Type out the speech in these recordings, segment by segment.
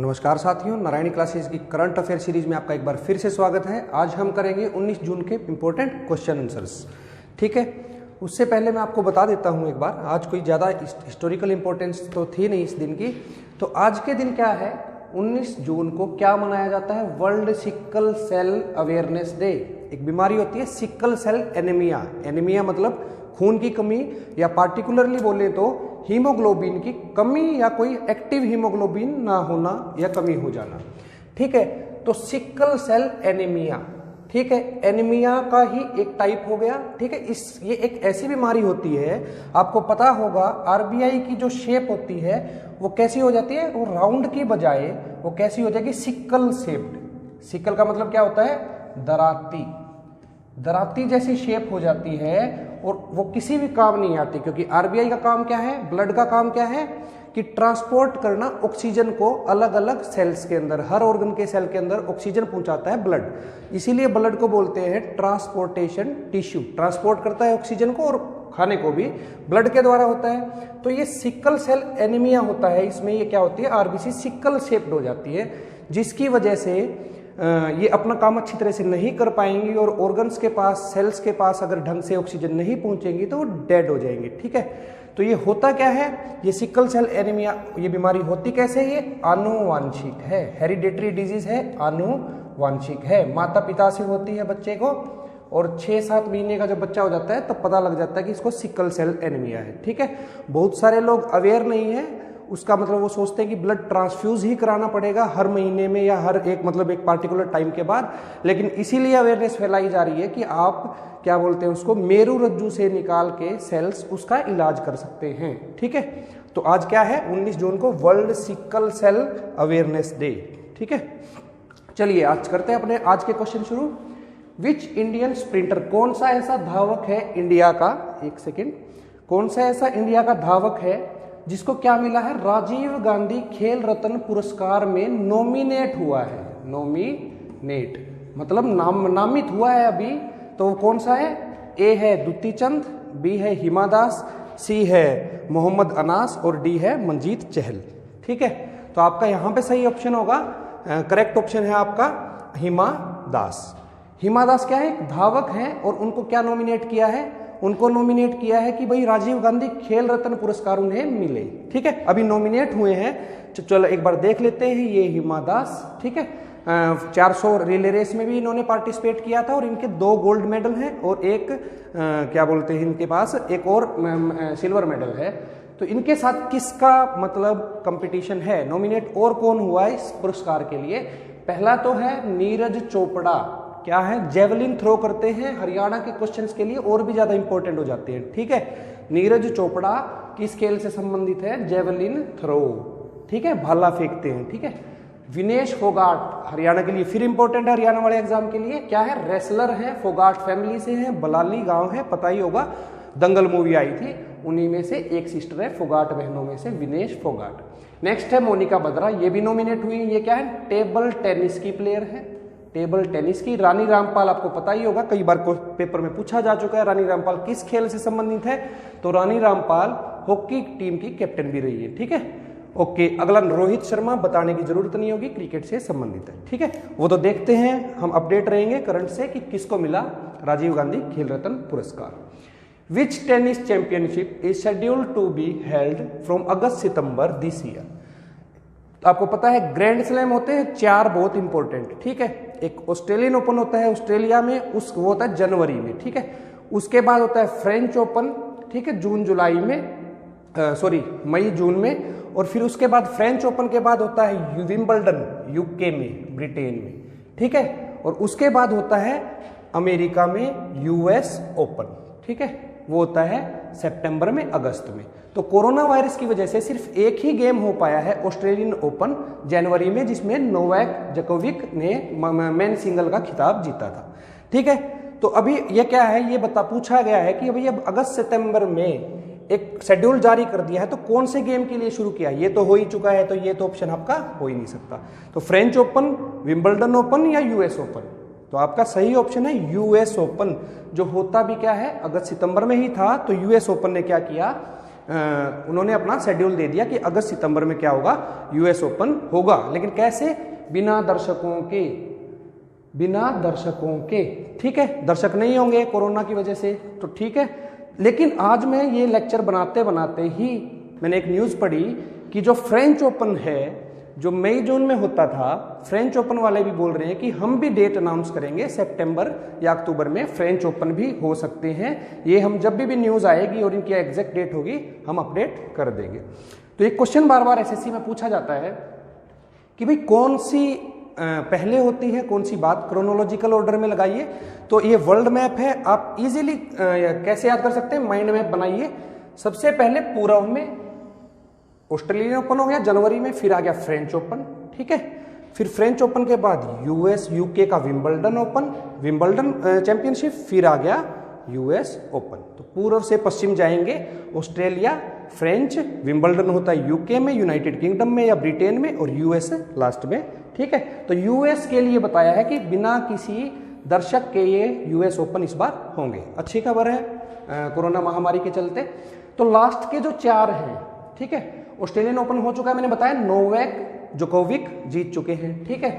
नमस्कार साथियों, नारायणी क्लासेस की करंट अफेयर सीरीज में आपका एक बार फिर से स्वागत है। आज हम करेंगे 19 जून के इंपॉर्टेंट क्वेश्चन आंसर्स। ठीक है, उससे पहले मैं आपको बता देता हूं एक बार, आज कोई ज़्यादा हिस्टोरिकल इंपॉर्टेंस तो थी नहीं इस दिन की। तो आज के दिन क्या है, 19 जून को क्या मनाया जाता है? World sickle cell awareness day. एक बीमारी होती है सिकल सेल एनीमिया। एनीमिया मतलब खून की कमी, या पार्टिकुलरली बोले तो हीमोग्लोबिन की कमी या कोई एक्टिव हीमोग्लोबिन ना होना या कमी हो जाना। ठीक है, तो सिकल सेल एनीमिया, ठीक है, एनीमिया का ही एक टाइप हो गया। ठीक है, ये एक ऐसी बीमारी होती है, आपको पता होगा आरबीआई की जो शेप होती है वो कैसी हो जाती है, वो राउंड की बजाय वो कैसी हो जाएगी, सिकल शेप्ड। सिकल का मतलब क्या होता है? दराती। दराती जैसी शेप हो जाती है और वो किसी भी काम नहीं आती, क्योंकि आरबीआई का काम क्या है, ब्लड का काम क्या है कि ट्रांसपोर्ट करना ऑक्सीजन को अलग अलग सेल्स के अंदर, हर ऑर्गन के सेल के अंदर ऑक्सीजन पहुंचाता है ब्लड। इसीलिए ब्लड को बोलते हैं ट्रांसपोर्टेशन टिश्यू। ट्रांसपोर्ट करता है ऑक्सीजन को और खाने को भी ब्लड के द्वारा होता है। तो ये सिकल सेल एनीमिया होता है, इसमें ये क्या होती है, आरबीसी सिकल शेप्ड हो जाती है, जिसकी वजह से ये अपना काम अच्छी तरह से नहीं कर पाएंगी और ऑर्गन्स के पास, सेल्स के पास अगर ढंग से ऑक्सीजन नहीं पहुंचेंगी तो वो डेड हो जाएंगे। ठीक है, तो ये होता क्या है, ये सिकल सेल एनीमिया, ये बीमारी होती कैसे है? ये आनुवांशिक है, हेरिडेटरी डिजीज है, आनुवांशिक है। माता पिता से होती है बच्चे को, और 6-7 महीने का जब बच्चा हो जाता है तब पता लग जाता है कि इसको सिकल सेल एनीमिया है। ठीक है, बहुत सारे लोग अवेयर नहीं है, उसका मतलब वो सोचते हैं कि ब्लड ट्रांसफ्यूज ही कराना पड़ेगा हर महीने में या हर एक एक पार्टिकुलर टाइम के बाद। लेकिन इसीलिए अवेयरनेस फैलाई जा रही है कि आप क्या बोलते हैं उसको, मेरू रज्जू से निकाल के सेल्स उसका इलाज कर सकते हैं। ठीक है, तो आज क्या है, 19 जून को world sickle cell awareness day. ठीक है, चलिए आज करते हैं अपने आज के क्वेश्चन शुरू। विच इंडियन स्प्रिंटर, कौन सा ऐसा धावक है इंडिया का, एक सेकेंड, कौन सा ऐसा इंडिया का धावक है जिसको क्या मिला है, राजीव गांधी खेल रत्न पुरस्कार में नॉमिनेट हुआ है। नॉमिनेट मतलब नामित हुआ है अभी, तो कौन सा है? ए है द्युति चंद, बी है हिमा दास, सी है मोहम्मद अनास और डी है मंजीत चहल। ठीक है, तो आपका यहाँ पे सही ऑप्शन होगा, करेक्ट ऑप्शन है आपका हिमा दास। हिमा दास क्या है, एक धावक है और उनको क्या नॉमिनेट किया है, उनको नॉमिनेट किया है कि भाई राजीव गांधी खेल रत्न पुरस्कार उन्हें मिले। ठीक है, अभी नॉमिनेट हुए हैं, चलो एक बार देख लेते हैं। ये हिमा दास, ठीक है, 400 रिले रेस में भी इन्होंने पार्टिसिपेट किया था और इनके 2 गोल्ड मेडल हैं और एक क्या बोलते हैं इनके पास एक और सिल्वर मेडल है। तो इनके साथ किसका मतलब कंपटीशन है, नॉमिनेट और कौन हुआ है इस पुरस्कार के लिए? पहला तो है नीरज चोपड़ा, क्या है, जेवलिन थ्रो करते हैं। हरियाणा के क्वेश्चंस के लिए और भी ज्यादा इंपॉर्टेंट हो जाते हैं। ठीक है, नीरज चोपड़ा किस खेल से संबंधित है? Javelin throw. ठीक है, भाला फेंकते हैं। ठीक है, विनेश फोगाट हरियाणा के लिए फिर इंपॉर्टेंट है, हरियाणा वाले एग्जाम के लिए, क्या है, रेसलर है, फोगाट फैमिली से है, बलाली गांव है, पता ही होगा, दंगल मूवी आई थी, उन्हीं में से एक सिस्टर है, फोगाट बहनों में से विनेश फोगाट। नेक्स्ट है मोनिका बत्रा, ये भी नॉमिनेट हुई। ये क्या है, टेबल टेनिस की प्लेयर है, टेबल टेनिस की। रानी रामपाल आपको पता ही होगा, कई बार पेपर में पूछा जा चुका है, रानी रामपाल किस खेल से संबंधित है? तो रानी रामपाल हॉकी टीम की कैप्टन भी रही है। ठीक है, ओके, अगला रोहित शर्मा, बताने की जरूरत नहीं होगी, क्रिकेट से संबंधित है। ठीक है, वो तो देखते हैं, हम अपडेट रहेंगे करंट से कि किसको मिला राजीव गांधी खेल रत्न पुरस्कार। Which tennis championship is scheduled to be held from August September this year? आपको पता है ग्रैंड स्लैम होते हैं 4 बहुत इंपॉर्टेंट। ठीक है, एक ऑस्ट्रेलियन ओपन होता है ऑस्ट्रेलिया में, वो होता है जनवरी में। ठीक है, उसके बाद होता है फ्रेंच ओपन, ठीक है, जून जुलाई में, मई जून में, और फिर उसके बाद फ्रेंच ओपन के बाद होता है विंबलडन यूके में, ब्रिटेन में। ठीक है, और उसके बाद होता है अमेरिका में यूएस ओपन। ठीक है, वो होता है सितंबर में, अगस्त में। तो कोरोना वायरस की वजह से सिर्फ एक ही गेम हो पाया है ऑस्ट्रेलियन ओपन जनवरी में, जिसमें नोवाक जोकोविक ने मेन सिंगल का खिताब जीता था। ठीक है, तो अभी ये क्या है, ये पूछा गया है कि अभी अब अगस्त सितंबर में एक शेड्यूल जारी कर दिया है, तो कौन से गेम के लिए शुरू किया? ये तो हो ही चुका है, तो ये तो ऑप्शन आपका हो ही नहीं सकता। तो फ्रेंच ओपन, विंबलडन ओपन या यूएस ओपन? तो आपका सही ऑप्शन है यूएस ओपन, जो होता भी क्या है, अगस्त सितंबर में ही था। तो यूएस ओपन ने क्या किया, उन्होंने अपना शेड्यूल दे दिया कि अगस्त सितंबर में क्या होगा, यूएस ओपन होगा। लेकिन कैसे? बिना दर्शकों के, बिना दर्शकों के, ठीक है, दर्शक नहीं होंगे कोरोना की वजह से, तो ठीक है। लेकिन आज मैं ये लेक्चर बनाते बनाते ही मैंने एक न्यूज़ पढ़ी कि जो फ्रेंच ओपन है, जो मई जून में होता था, फ्रेंच ओपन वाले भी बोल रहे हैं कि हम भी डेट अनाउंस करेंगे, सितंबर या अक्टूबर में फ्रेंच ओपन भी हो सकते हैं। ये हम जब भी न्यूज़ आएगी और इनकी एग्जैक्ट डेट होगी हम अपडेट कर देंगे। तो एक क्वेश्चन बार बार एसएससी में पूछा जाता है कि भाई कौन सी पहले होती है, कौन सी बात, क्रोनोलॉजिकल ऑर्डर में लगाइए। तो ये वर्ल्ड मैप है, आप इजीली कैसे याद कर सकते हैं, माइंड मैप बनाइए। सबसे पहले पूर्व में ऑस्ट्रेलियन ओपन हो गया जनवरी में, फिर आ गया फ्रेंच ओपन, ठीक है। फिर फ्रेंच ओपन के बाद यूएस यूके का विंबलडन ओपन, विंबलडन चैंपियनशिप, फिर आ गया यूएस ओपन। तो पूर्व से पश्चिम जाएंगे, ऑस्ट्रेलिया, फ्रेंच, विंबलडन होता है यूके में, यूनाइटेड किंगडम में या ब्रिटेन में, और यूएस लास्ट में, ठीक है। तो यूएस के लिए बताया है कि बिना किसी दर्शक के ये यूएस ओपन इस बार होंगे। अच्छी खबर है कोरोना महामारी के चलते। तो लास्ट के जो 4 हैं, ठीक है, ऑस्ट्रेलियन ओपन हो चुका है, मैंने बताया, नोवाक जोकोविक जीत चुके हैं, ठीक है।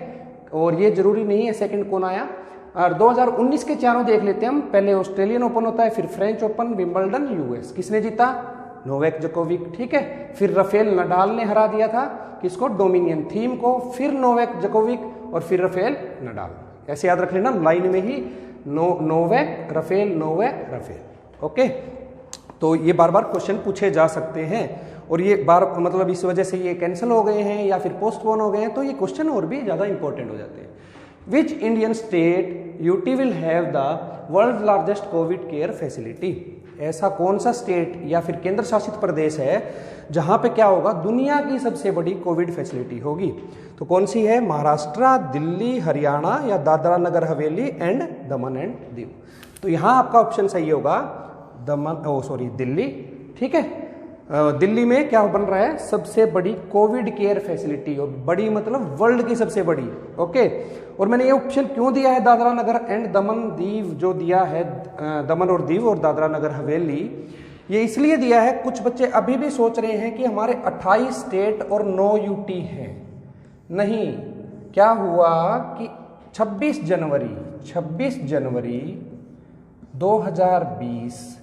और ये जरूरी नहीं है सेकंड कौन आया। और 2019 के चारों देख लेते हैं हम। पहले ऑस्ट्रेलियन ओपन होता है, फिर फ्रेंच ओपन, विंबलडन, यूएस। किसने जीता? नोवाक जोकोविक, ठीक है। फिर राफेल नडाल ने हरा दिया था किसको? डोमिनियन थीम को। फिर नोवाक जोकोविक और फिर राफेल नडाल। ऐसे याद रख लेना लाइन में ही, Novak Rafael, Novak Rafael, okay. तो ये बार बार क्वेश्चन पूछे जा सकते हैं, और ये बार मतलब इस वजह से ये कैंसिल हो गए हैं या फिर पोस्टपोन हो गए हैं, तो ये क्वेश्चन और भी ज़्यादा इंपॉर्टेंट हो जाते हैं। विच Indian state UT will have the world largest Covid care facility? ऐसा कौन सा स्टेट या फिर केंद्र शासित प्रदेश है जहां पे क्या होगा, दुनिया की सबसे बड़ी कोविड फैसिलिटी होगी? तो कौन सी है? महाराष्ट्र, दिल्ली, हरियाणा या Dadra Nagar Haveli and Daman and Diu. तो यहाँ आपका ऑप्शन सही होगा दिल्ली, ठीक है। दिल्ली में क्या बन रहा है? सबसे बड़ी कोविड केयर फैसिलिटी, और बड़ी मतलब वर्ल्ड की सबसे बड़ी, ओके। और मैंने ये ऑप्शन क्यों दिया है दादरा नगर एंड दमन दीव, जो दिया है दमन और दीव और दादरा नगर हवेली, ये इसलिए दिया है, कुछ बच्चे अभी भी सोच रहे हैं कि हमारे 28 स्टेट और 9 यूटी हैं। नहीं, क्या हुआ कि 26 जनवरी 2020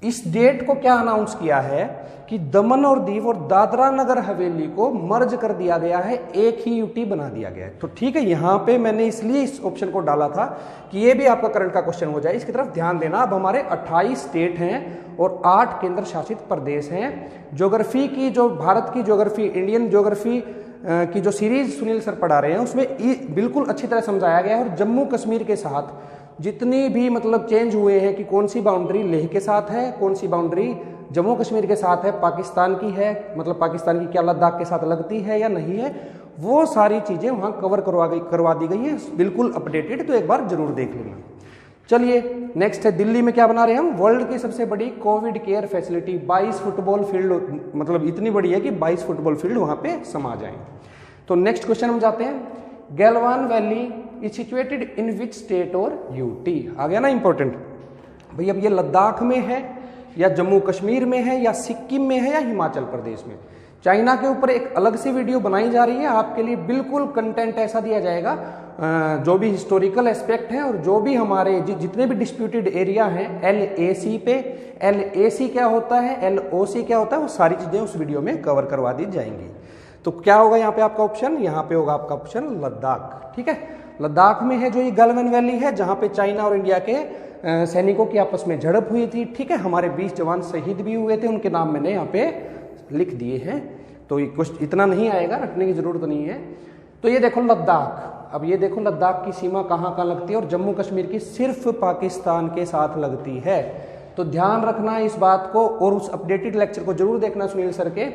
इस डेट को क्या अनाउंस किया है कि दमन और दीव और दादरा नगर हवेली को मर्ज कर दिया गया है, एक ही यूटी बना दिया गया है। तो ठीक है, यहां पे मैंने इसलिए इस ऑप्शन को डाला था कि ये भी आपका करंट का क्वेश्चन हो जाए, इसकी तरफ ध्यान देना। अब हमारे 28 स्टेट हैं और 8 केंद्र शासित प्रदेश हैं। ज्योग्राफी की जो भारत की ज्योग्राफी, इंडियन ज्योग्राफी की जो सीरीज सुनील सर पढ़ा रहे हैं उसमें बिल्कुल अच्छी तरह समझाया गया है। और जम्मू कश्मीर के साथ जितनी भी मतलब चेंज हुए हैं कि कौन सी बाउंड्री लेह के साथ है, कौन सी बाउंड्री जम्मू कश्मीर के साथ है, पाकिस्तान की है, मतलब पाकिस्तान की क्या लद्दाख के साथ लगती है या नहीं है, वो सारी चीज़ें वहाँ कवर करवा दी गई हैं, बिल्कुल अपडेटेड। तो एक बार जरूर देख लेना। चलिए नेक्स्ट है, दिल्ली में क्या बना रहे हैं हम? वर्ल्ड की सबसे बड़ी Covid care facility, 22 football field, मतलब इतनी बड़ी है कि 22 फुटबॉल फील्ड वहाँ पे समा जाएं। तो नेक्स्ट क्वेश्चन हम जाते हैं। Galwan valley is situated in which state और यूटी? आ गया ना इंपॉर्टेंट भाई। अब ये लद्दाख में है या जम्मू कश्मीर में है या सिक्किम में है या हिमाचल प्रदेश में? चाइना के ऊपर एक अलग सी वीडियो बनाई जा रही है आपके लिए, बिल्कुल कंटेंट ऐसा दिया जाएगा जो भी हिस्टोरिकल एस्पेक्ट है और जो भी हमारे जितने भी डिस्प्यूटेड एरिया हैं LAC पे, LAC क्या होता है, LOC क्या होता है, वो सारी चीजें उस वीडियो में कवर करवा दी जाएंगी। तो क्या होगा यहाँ पे आपका ऑप्शन? यहाँ पे होगा आपका ऑप्शन लद्दाख, ठीक है। लद्दाख में है जो ये गलवान वैली है, जहाँ पे चाइना और इंडिया के सैनिकों की आपस में झड़प हुई थी, ठीक है। हमारे 20 जवान शहीद भी हुए थे, उनके नाम मैंने यहाँ पे लिख दिए हैं। तो ये कुछ इतना नहीं आएगा, रखने की जरूरत नहीं है। तो ये देखो लद्दाख, अब ये देखो लद्दाख की सीमा कहाँ कहाँ लगती है, और जम्मू कश्मीर की सिर्फ पाकिस्तान के साथ लगती है। तो ध्यान रखना इस बात को, और उस अपडेटेड लेक्चर को जरूर देखना सुनील सर के,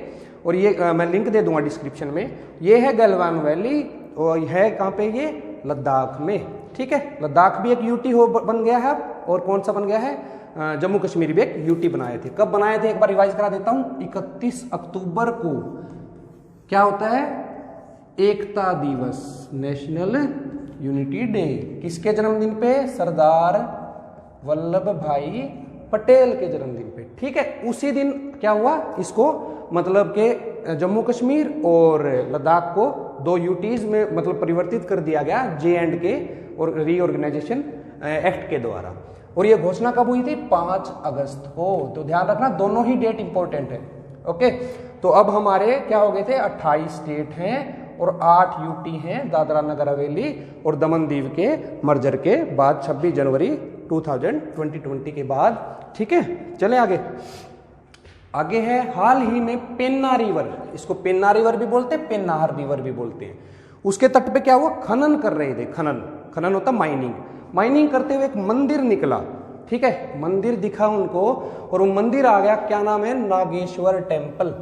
और ये मैं लिंक दे दूंगा डिस्क्रिप्शन में। ये है गलवान वैली और है कहाँ पे? ये लद्दाख में, ठीक है। लद्दाख भी एक यूटी बन गया है, और कौन सा बन गया है? जम्मू कश्मीर भी एक यूटी बनाए थे। कब बनाए थे एक बार रिवाइज करा देता हूँ। 31 अक्टूबर को क्या होता है? एकता दिवस, नेशनल यूनिटी डे। किसके जन्मदिन पे? सरदार वल्लभ भाई पटेल के जन्मदिन पे, ठीक है। उसी दिन क्या हुआ, इसको मतलब के जम्मू कश्मीर और लद्दाख को 2 यूटीज में मतलब परिवर्तित कर दिया गया J&K और रीऑर्गेनाइजेशन एक्ट के द्वारा। और ये घोषणा कब हुई थी, 5 अगस्त को। तो ध्यान रखना दोनों ही डेट इंपॉर्टेंट है। ओके, तो अब हमारे क्या हो गए थे, 28 स्टेट हैं और 8 यूटी हैं, दादरा नगर हवेली और दमन दीव के मर्जर के बाद 26 जनवरी 2020 के बाद, ठीक है। चले आगे। आगे है हाल ही में पेन्ना रिवर, इसको पेन्ना रिवर भी बोलते हैं, पेन्नाहर रिवर भी बोलते हैं। उसके तट पे क्या हुआ, खनन कर रहे थे, खनन होता माइनिंग करते हुए एक मंदिर निकला, ठीक है। मंदिर दिखा उनको और वो मंदिर आ गया, क्या नाम है, नागेश्वर टेम्पल।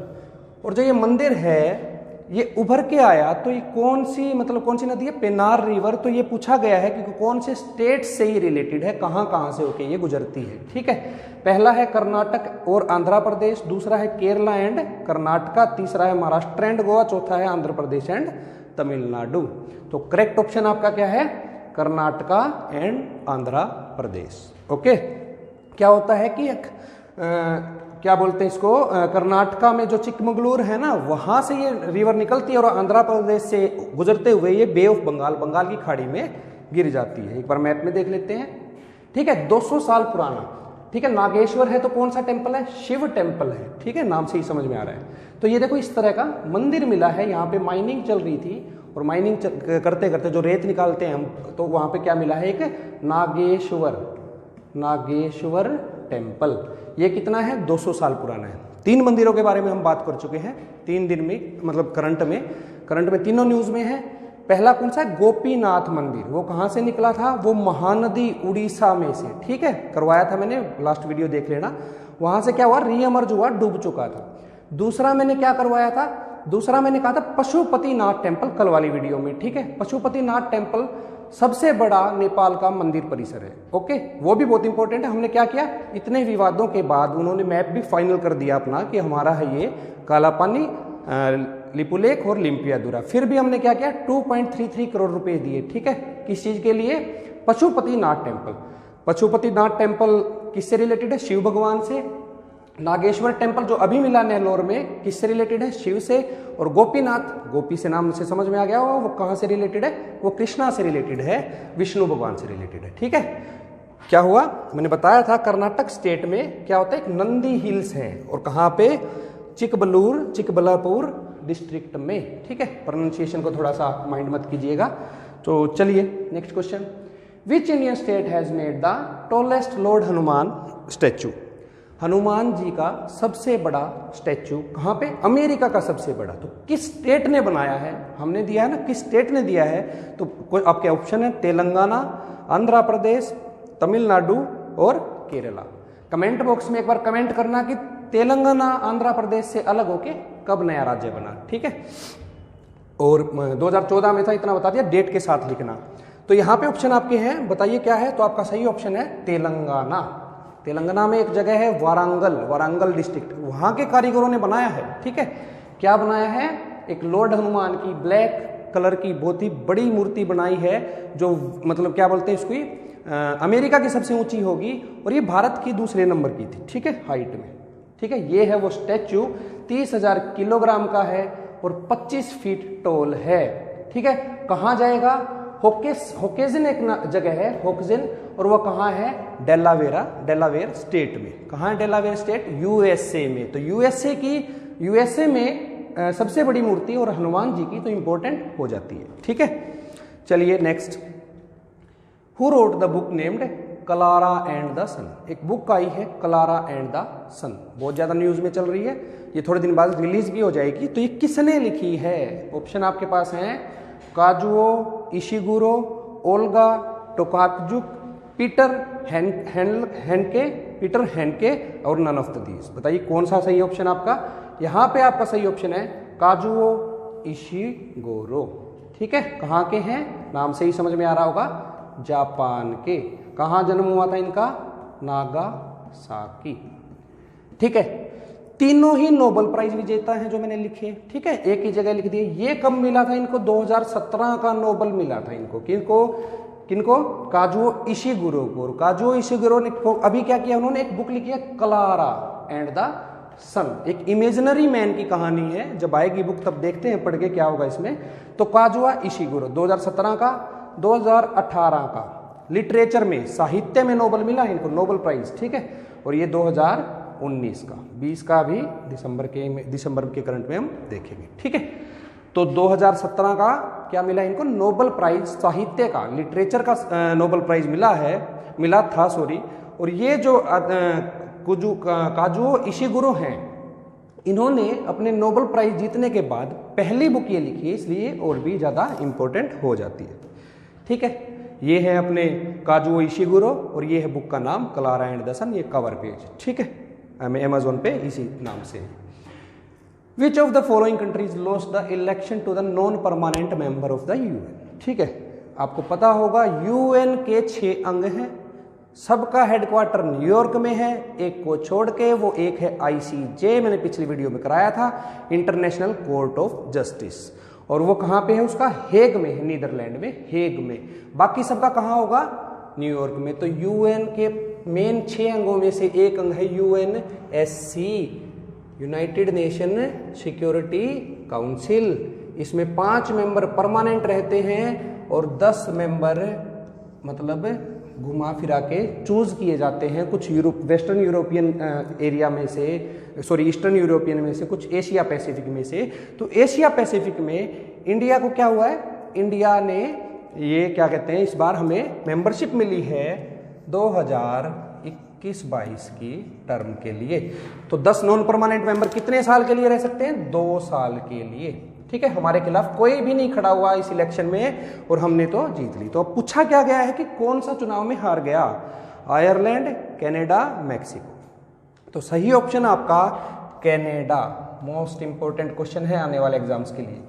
और जो ये मंदिर है ये उभर के आया, तो ये कौन सी नदी है, पेन्नार रिवर। तो ये पूछा गया है कि कौन से स्टेट से ही रिलेटेड है, कहाँ से होके ये गुजरती है, ठीक है। पहला है कर्नाटक और आंध्र प्रदेश, दूसरा है केरला एंड कर्नाटका, तीसरा है महाराष्ट्र एंड गोवा, चौथा है आंध्र प्रदेश एंड तमिलनाडु। तो करेक्ट ऑप्शन आपका क्या है, कर्नाटका एंड आंध्र प्रदेश। ओके, क्या होता है कि क्या बोलते हैं इसको, कर्नाटका में जो चिकमगलूर है ना, वहां से ये रिवर निकलती है और आंध्र प्रदेश से गुजरते हुए ये बे ऑफ बंगाल की खाड़ी में गिर जाती है। एक बार मैप में देख लेते हैं, ठीक है। 200 साल पुराना, ठीक है। नागेश्वर है तो कौन सा टेम्पल है, शिव टेम्पल है, ठीक है, नाम से ही समझ में आ रहा है। तो ये देखो इस तरह का मंदिर मिला है, यहाँ पे माइनिंग चल रही थी और माइनिंग करते करते जो रेत निकालते हैं हम, तो वहां पे क्या मिला है, एक नागेश्वर टेम्पल। ये कितना है, 200 साल पुराना है। 3 मंदिरों के बारे में हम बात कर चुके हैं 3 दिन में, मतलब करंट में तीनों न्यूज में है। पहला कौन सा है, गोपीनाथ मंदिर, वो कहाँ से निकला था, वो महानदी उड़ीसा में से, ठीक है, करवाया था मैंने, लास्ट वीडियो देख लेना। वहां से क्या हुआ, रीएमर्ज हुआ, डूब चुका था। दूसरा मैंने क्या करवाया था, दूसरा मैंने कहा था पशुपतिनाथ टेम्पल, कल वाली वीडियो में, ठीक है। पशुपतिनाथ टेम्पल सबसे बड़ा नेपाल का मंदिर परिसर है, ओके, वो भी बहुत इंपॉर्टेंट है। हमने क्या किया, इतने विवादों के बाद उन्होंने मैप भी फाइनल कर दिया अपना कि हमारा है ये कालापानी, लिपुलेख और लिम्पियादुरा। फिर भी हमने क्या किया, 2.33 करोड़ रुपए दिए, ठीक है, किस चीज के लिए, पशुपतिनाथ टेम्पल। पशुपतिनाथ टेम्पल किससे रिलेटेड है, शिव भगवान से। नागेश्वर टेम्पल जो अभी मिला नेल्लोर में, किससे रिलेटेड है, शिव से। और गोपीनाथ, गोपी से नाम से समझ में आ गया होगा, वो कहाँ से रिलेटेड है, वो कृष्णा से रिलेटेड है, विष्णु भगवान से रिलेटेड है, ठीक है। क्या हुआ, मैंने बताया था कर्नाटक स्टेट में क्या होता है, एक नंदी हिल्स है, और कहाँ पे, चिकबल्लापुर डिस्ट्रिक्ट में, ठीक है। प्रोनाउंसिएशन को थोड़ा सा माइंड मत कीजिएगा। तो चलिए next question, which Indian state has made the tallest lord Hanuman statue. Hanuman ji का सबसे बड़ा स्टैचू कहाँ पे, अमेरिका का सबसे बड़ा। तो किस स्टेट ने बनाया है, हमने दिया है ना, किस स्टेट ने दिया है, तो आपके ऑप्शन है तेलंगाना, आंध्र प्रदेश, तमिलनाडु और केरला। कमेंट बॉक्स में एक बार कमेंट करना कि तेलंगाना आंध्र प्रदेश से अलग होके कब नया राज्य बना, ठीक है। और 2014 में था, इतना बता दिया, डेट के साथ लिखना। तो यहाँ पे ऑप्शन आपके हैं, बताइए क्या है, तो आपका सही ऑप्शन है तेलंगाना। तेलंगाना में एक जगह है वारंगल डिस्ट्रिक्ट, वहां के कारीगरों ने बनाया है, ठीक है। क्या बनाया है, एक लॉर्ड हनुमान की ब्लैक कलर की बहुत ही बड़ी मूर्ति बनाई है, जो मतलब क्या बोलते हैं इसको, अमेरिका की सबसे ऊंची होगी, और ये भारत की दूसरे नंबर की थी, ठीक है, हाइट में, ठीक है। ये है वो स्टैचू, 30,000 किलोग्राम का है और 25 फीट टॉल है, ठीक है। कहाँ जाएगा, होकेजन एक जगह है, होकेजन, और वो कहाँ है, डेलावेयर स्टेट में। कहाँ है डेलावेयर स्टेट, यूएसए में। तो यूएसए में सबसे बड़ी मूर्ति और हनुमान जी की तो इंपॉर्टेंट हो जाती है, ठीक है। चलिए next, who wrote the book named Klara and the sun. एक बुक आई है कलारा एंड द सन, बहुत ज्यादा न्यूज में चल रही है, ये थोड़े दिन बाद रिलीज भी हो जाएगी। तो ये किसने लिखी है, ऑप्शन आपके पास हैं, Kazuo Ishiguro, Olga टोकाकजुक, Peter Handke और नन ऑफ द दीज। बताइए कौन सा सही ऑप्शन आपका, यहाँ पे आपका सही ऑप्शन है काजुओ इशिगुरो, ठीक है। कहाँ के हैं, नाम से ही समझ में आ रहा होगा, जापान के। कहाँ जन्म हुआ था इनका, नागासाकी, ठीक है। तीनों ही नोबेल प्राइज विजेता हैं जो मैंने लिखे, ठीक है, एक ही जगह लिख दिए। ये कब मिला था इनको, 2017 का नोबेल मिला था इनको, किनको, किनको? काजुओ इशिगुरो को। काजुओ इशिगुरो ने अभी क्या किया, उन्होंने एक बुक लिखी है क्लारा एंड द सन, एक इमेजिनरी मैन की कहानी है। जब आएगी बुक तब देखते हैं पढ़ के क्या होगा इसमें। तो काजुआ इशिगुरो 2017 का, 2018 का लिटरेचर में, साहित्य में नोबेल मिला है इनको, नोबेल प्राइज, ठीक है। और ये 2019 का, 20 का भी दिसंबर के करंट में हम देखेंगे, ठीक है। तो 2017 का क्या मिला इनको? नोबेल प्राइज साहित्य का, लिटरेचर का नोबेल प्राइज मिला था सॉरी। और ये जो काजुओ इशिगुरो हैं, इन्होंने अपने नोबेल प्राइज जीतने के बाद पहली बुक ये लिखी है, इसलिए और भी ज़्यादा इंपॉर्टेंट हो जाती है, ठीक है। ये है अपने काजुओ इशिगुरो और ये है बुक का नाम क्लारा एंड द सन, ये कवर पेज, ठीक है, अमेज़न पे इसी नाम से। Which of the following countries lost the election to the non permanent member of the UN, ठीक है। आपको पता होगा यूएन के 6 अंग हैं, सबका हेडक्वार्टर न्यूयॉर्क में है, एक को छोड़ के, वो एक है आईसीजे, मैंने पिछली वीडियो में कराया था, इंटरनेशनल कोर्ट ऑफ जस्टिस। और वो कहाँ पे है उसका? हेग में है, नीदरलैंड में, हेग में। बाकी सबका कहाँ होगा? न्यूयॉर्क में। तो यूएन के मेन 6 अंगों में से एक अंग है UNSC, United nation security council. इसमें 5 मेंबर परमानेंट रहते हैं और 10 मेंबर मतलब घुमा फिरा के चूज किए जाते हैं, कुछ वेस्टर्न यूरोपियन एरिया में से, सॉरी ईस्टर्न यूरोपियन में से, कुछ एशिया पैसिफिक में से। तो एशिया पैसिफिक में इंडिया को क्या हुआ है? इंडिया ने ये क्या कहते हैं, इस बार हमें मेंबरशिप मिली है 2021-22 की टर्म के लिए। तो 10 नॉन परमानेंट मेंबर कितने साल के लिए रह सकते हैं? 2 साल के लिए, ठीक है। हमारे खिलाफ कोई भी नहीं खड़ा हुआ इस इलेक्शन में और हमने तो जीत ली। तो अब पूछा क्या गया है कि कौन सा चुनाव में हार गया? Ireland, Canada, Mexico. तो सही ऑप्शन आपका कनाडा। मोस्ट इंपोर्टेंट क्वेश्चन है आने वाले एग्जाम्स के लिए।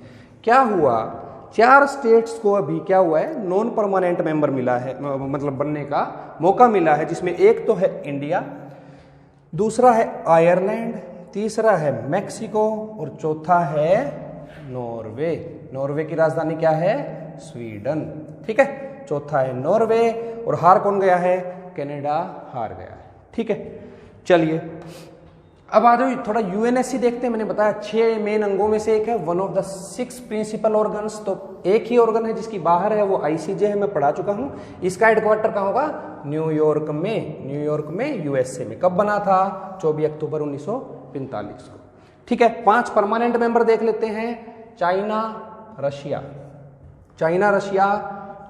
क्या हुआ? 4 स्टेट्स को अभी क्या हुआ है? नॉन परमानेंट मेंबर मिला है, मतलब बनने का मौका मिला है, जिसमें एक तो है इंडिया, दूसरा है आयरलैंड, तीसरा है मैक्सिको और चौथा है नॉर्वे। नॉर्वे की राजधानी क्या है? स्वीडन, ठीक है। चौथा है नॉर्वे और हार कौन गया है? कनाडा हार गया है, ठीक है। चलिए अब आ जाओ थोड़ा यूएनएससी देखते हैं। मैंने बताया 6 मेन अंगों में से एक है, one of the 6 principal organs. तो एक ही ऑर्गन है जिसकी बाहर है, वो आईसीजे है, मैं पढ़ा चुका हूं। इसका हेडक्वार्टर कहाँ होगा? न्यूयॉर्क में, यूएसए में। कब बना था? 24 अक्टूबर 1945 को, ठीक है। 5 परमानेंट मेंबर देख लेते हैं। चाइना, रशिया,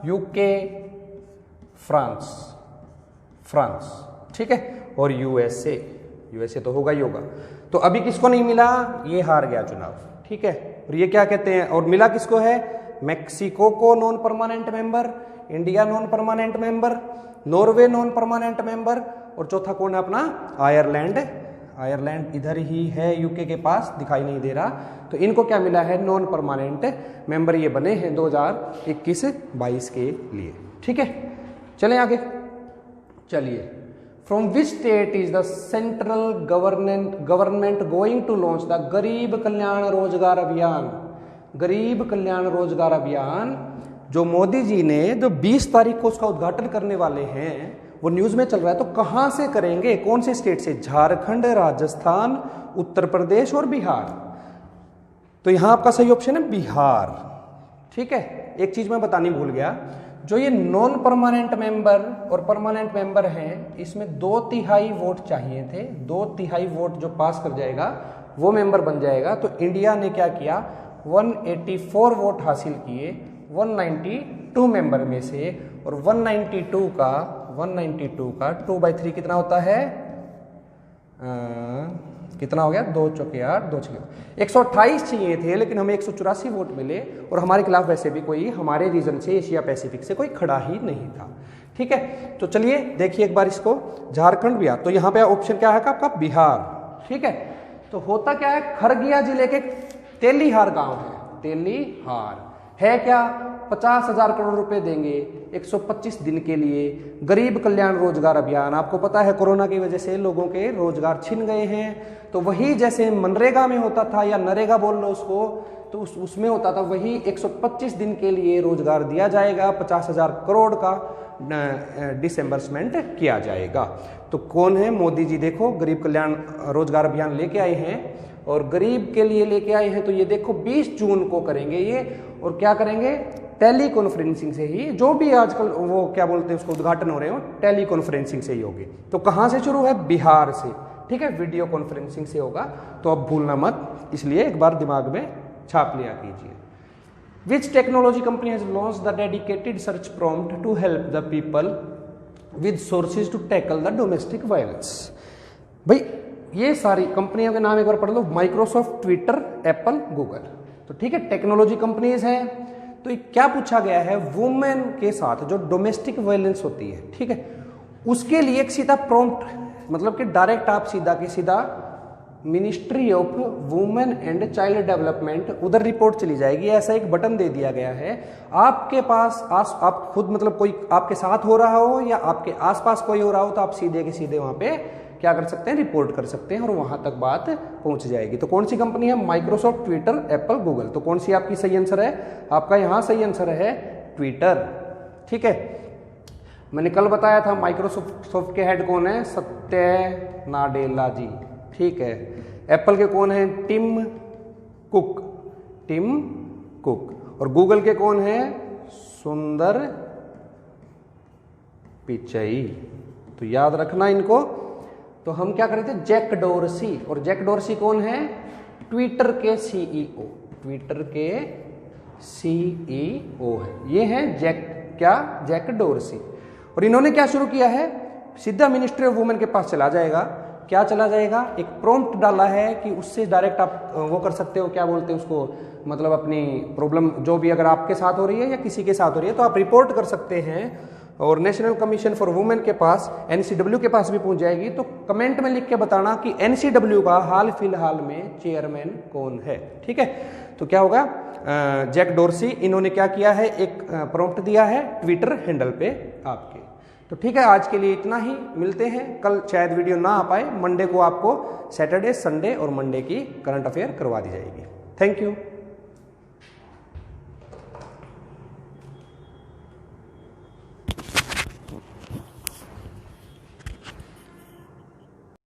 यूके, फ्रांस, ठीक है, और यूएसए तो होगा ही होगा। तो अभी किसको नहीं मिला? ये हार गया चुनाव, ठीक है। और ये क्या कहते हैं, और मिला किसको है? मैक्सिको को non permanent member, India non permanent member, Norway non permanent member, और चौथा कौन है अपना? आयरलैंड इधर ही है, यूके के पास, दिखाई नहीं दे रहा। तो इनको क्या मिला है? नॉन परमानेंट मेंबर ये बने हैं 2021-22 के लिए, ठीक है। चलें आगे। चलिए, from which state is the central government going to launch the Garib Kalyan रोजगार अभियान? गरीब कल्याण रोजगार अभियान जो मोदी जी ने जो 20 तारीख को उसका उद्घाटन करने वाले हैं, वो न्यूज में चल रहा है। तो कहां से करेंगे? कौन से स्टेट से? झारखंड, राजस्थान, उत्तर प्रदेश और बिहार। तो यहां आपका सही ऑप्शन है बिहार, ठीक है। एक चीज मैं बतानी भूल गया, जो ये नॉन परमानेंट मेंबर और परमानेंट मेंबर हैं, इसमें 2/3 वोट चाहिए थे। 2/3 वोट जो पास कर जाएगा वो मेंबर बन जाएगा। तो इंडिया ने क्या किया? 184 वोट हासिल किए 192 मेंबर में से, और 192 का 2/3 कितना होता है? कितना हो गया? 2 चौके 8, 2 छक्के 128 चाहिए थे, लेकिन हमें 184 वोट मिले। और हमारे खिलाफ वैसे भी कोई हमारे रीजन से, एशिया पैसिफिक से कोई खड़ा ही नहीं था, ठीक है। तो चलिए देखिए एक बार इसको, झारखंड, बिहार। तो यहाँ पे ऑप्शन क्या है आपका? बिहार, ठीक है। तो होता क्या है? खरगिया जिले के तेलीहार गांव है, तेलीहार है क्या? 50,000 करोड़ रुपए देंगे 125 दिन के लिए। गरीब कल्याण रोजगार अभियान, आपको पता है कोरोना की वजह से लोगों के रोजगार छिन गए हैं। तो वही जैसे मनरेगा में होता था, या नरेगा बोल लो उसको, तो उसमें होता था वही 125 दिन के लिए रोजगार दिया जाएगा, 50,000 करोड़ का डिसएम्बर्समेंट किया जाएगा। तो कौन है? मोदी जी। देखो गरीब कल्याण रोजगार अभियान लेके आए हैं और गरीब के लिए लेके आए हैं। तो ये देखो 20 जून को करेंगे ये, और क्या करेंगे? टेली कॉन्फ्रेंसिंग से ही, जो भी आजकल वो क्या बोलते हैं उसको उद्घाटन हो रहे हो, टेली कॉन्फ्रेंसिंग से ही होगी। तो कहाँ से शुरू है? बिहार से, ठीक है, वीडियो कॉन्फ्रेंसिंग से होगा। तो अब भूलना मत, इसलिए एक बार दिमाग में छाप लिया कीजिए। Which technology company has launched the dedicated search prompt to help the people with sources to tackle the domestic violence? भाई ये सारी कंपनियों के नाम एक बार पढ़ लो, माइक्रोसॉफ्ट, ट्विटर, एप्पल, गूगल। तो ठीक है, टेक्नोलॉजी कंपनीज हैं। तो ये क्या पूछा गया है? वुमेन के साथ जो डोमेस्टिक वायलेंस होती है, ठीक है, उसके लिए एक सीधा प्रॉम्प्ट, मतलब कि डायरेक्ट आप सीधा के सीधा ministry of women and child development उधर रिपोर्ट चली जाएगी। ऐसा एक बटन दे दिया गया है आपके पास। आप खुद मतलब कोई आपके साथ हो रहा हो या आपके आसपास कोई हो रहा हो, तो आप सीधे के सीधे वहां पे क्या कर सकते हैं? रिपोर्ट कर सकते हैं और वहां तक बात पहुंच जाएगी। तो कौन सी कंपनी है? Microsoft, Twitter, Apple, Google. तो कौन सी आपकी सही आंसर है? आपका यहां सही आंसर है ट्विटर। ठीक है, मैंने कल बताया था माइक्रोसॉफ्ट के हेड कौन है? सत्य नाडेला जी। ठीक है, एप्पल के कौन है? Tim cook. और गूगल के कौन है? सुंदर पिचई। तो याद रखना इनको। तो हम क्या करे थे? Jack Dorsey. और जैक डोरसी कौन है? ट्विटर के सीईओ। ट्विटर के सीईओ है ये है जैक डोरसी। और इन्होंने क्या शुरू किया है? सीधा मिनिस्ट्री ऑफ वुमेन के पास चला जाएगा। क्या चला जाएगा? एक प्रॉम्प्ट डाला है कि उससे डायरेक्ट आप वो कर सकते हो, क्या बोलते हैं उसको, मतलब अपनी प्रॉब्लम जो भी अगर आपके साथ हो रही है या किसी के साथ हो रही है तो आप रिपोर्ट कर सकते हैं। और नेशनल कमीशन फॉर वुमेन के पास, एनसीडब्ल्यू के पास भी पहुंच जाएगी। तो कमेंट में लिख के बताना कि एनसीडब्ल्यू का हाल फिलहाल में चेयरमैन कौन है। ठीक है, तो क्या होगा? Jack Dorsey. इन्होंने क्या किया है? एक प्रॉम्प्ट दिया है ट्विटर हैंडल पे आपके। तो ठीक है, आज के लिए इतना ही। मिलते हैं कल, शायद वीडियो ना आ पाए। मंडे को आपको सैटरडे, संडे और मंडे की करंट अफेयर करवा दी जाएगी। Thank you.